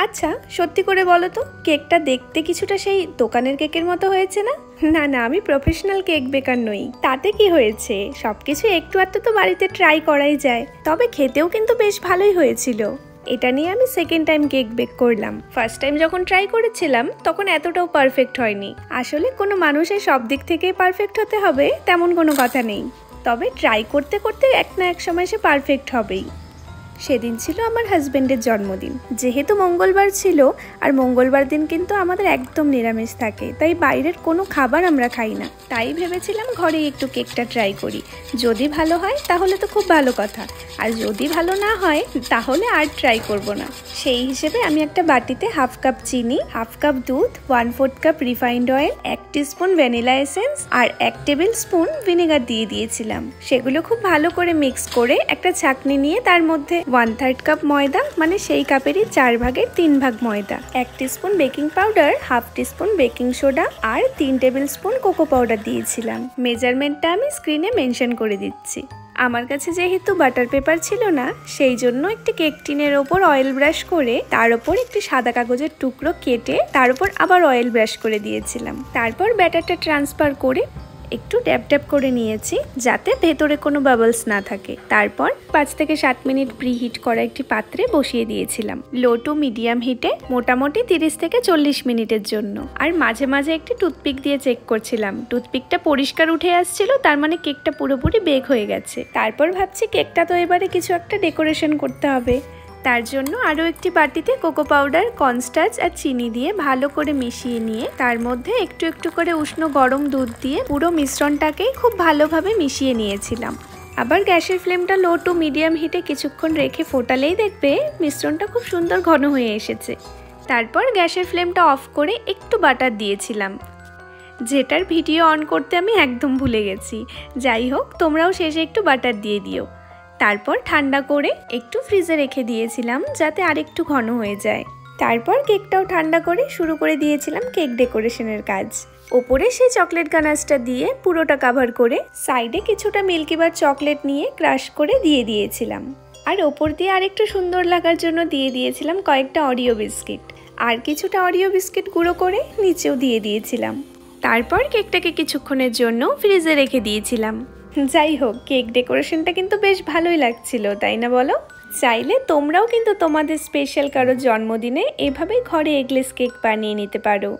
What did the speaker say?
আচ্ছা সত্যি করে বলো তো, কেকটা দেখতে কিছুটা সেই দোকানের কেকের মতো হয়েছে না? না না, আমি প্রফেশনাল কেক বেকার নই। তাতে কি হয়েছে, সবকিছু একটু আধটু তো বাড়িতে ট্রাই করাই যায়। তবে খেতেও কিন্তু বেশ ভালোই হয়েছিল। এটা নিয়ে আমি সেকেন্ড টাইম কেক বেক করলাম। ফার্স্ট টাইম যখন ট্রাই করেছিলাম তখন এতটাও পারফেক্ট হয়নি। আসলে কোনো মানুষের সব দিক থেকেই পারফেক্ট হতে হবে তেমন কোনো কথা নেই, তবে ট্রাই করতে করতে এক না এক সময় সে পারফেক্ট হবেই। সেদিন ছিল আমার হাজবেন্ডের জন্মদিন। যেহেতু মঙ্গলবার ছিল, আর মঙ্গলবার দিন কিন্তু আমাদের একদম নিরামিষ থাকে, তাই বাইরের কোনো খাবার আমরা খাই না। তাই ভেবেছিলাম ঘরেই একটু কেকটা ট্রাই করি। যদি ভালো হয় তাহলে তো খুব ভালো কথা, আর যদি ভালো না হয় তাহলে আর ট্রাই করব না। সেই হিসেবে আমি একটা বাটিতে হাফ কাপ চিনি, হাফ কাপ দুধ, 1/4 cup refined oil, 1 teaspoon vanilla essence আর 1 টেবিল স্পুন ভিনেগার দিয়ে দিয়েছিলাম। সেগুলো খুব ভালো করে মিক্স করে একটা ছাঁকনি নিয়ে তার মধ্যে 1/3 কাপ ময়দা, মানে সেই কাপেরই 4 ভাগের 3 ভাগ ময়দা, 1 teaspoon baking powder, half teaspoon baking soda আর 3 টেবিল স্পুন কোকো পাউডার দিয়েছিলাম। মেজারমেন্টটা আমি স্ক্রিনে মেনশন করে দিচ্ছি। আমার কাছে যেহেতু বাটার পেপার ছিল না, সেই জন্য একটি কেক টিনের ওপর অয়েল ব্রাশ করে তার ওপর একটি সাদা কাগজের টুকরো কেটে তার উপর আবার অয়েল ব্রাশ করে দিয়েছিলাম। তারপর ব্যাটারটা ট্রান্সফার করে একটু ড্যাপ ড্যাপ করে নিয়েছি যাতে ভেতরে কোনো বাবলস না থাকে। তারপর 5 থেকে 7 মিনিট প্রিহিট করা একটি পাত্রে বসিয়ে দিয়েছিলাম লো টু মিডিয়াম হিটে, মোটামুটি 30 থেকে 40 মিনিটের জন্য। আর মাঝে মাঝে একটি টুথপিক দিয়ে চেক করছিলাম। টুথপিকটা পরিষ্কার উঠে আসছিল, তার মানে কেকটা পুরোপুরি বেক হয়ে গেছে। তারপর ভাবছি কেকটা তো এবারে কিছু একটা ডেকোরেশন করতে হবে। তার জন্য আরও একটি বাটিতে কোকো পাউডার, কর্নস্টার্চ আর চিনি দিয়ে ভালো করে মিশিয়ে নিয়ে তার মধ্যে একটু একটু করে উষ্ণ গরম দুধ দিয়ে পুরো মিশ্রণটাকেই খুব ভালোভাবে মিশিয়ে নিয়েছিলাম। আবার গ্যাসের ফ্লেমটা লো টু মিডিয়াম হিটে কিছুক্ষণ রেখে ফোটালেই দেখবে মিশ্রণটা খুব সুন্দর ঘন হয়ে এসেছে। তারপর গ্যাসের ফ্লেমটা অফ করে একটু বাটার দিয়েছিলাম, যেটার ভিডিও অন করতে আমি একদম ভুলে গেছি। যাই হোক, তোমরাও শেষে একটু বাটার দিয়ে দিও। তারপর ঠান্ডা করে একটু ফ্রিজে রেখে দিয়েছিলাম যাতে আরেকটু ঘন হয়ে যায়। তারপর কেকটাও ঠান্ডা করে শুরু করে দিয়েছিলাম কেক ডেকোরেশনের কাজ। ওপরে সেই চকলেট গানাশটা দিয়ে পুরোটা কভার করে সাইডে কিছুটা মিল্কিবার চকলেট নিয়ে ক্রাশ করে দিয়ে দিয়েছিলাম। আর ওপর দিয়ে আরেকটু সুন্দর লাগার জন্য দিয়ে দিয়েছিলাম কয়েকটা অরিও বিস্কিট, আর কিছুটা অরিও বিস্কিট গুঁড়ো করে নিচেও দিয়ে দিয়েছিলাম। তারপর কেকটাকে কিছুক্ষণের জন্য ফ্রিজে রেখে দিয়েছিলাম। যাই হোক, কেক ডেকোরেশনটা কিন্তু বেশ ভালোই লাগছিল, তাই না বলো? চাইলে তোমরাও কিন্তু তোমাদের স্পেশাল কারো জন্মদিনে এভাবেই ঘরে এগলেস কেক বানিয়ে নিতে পারো।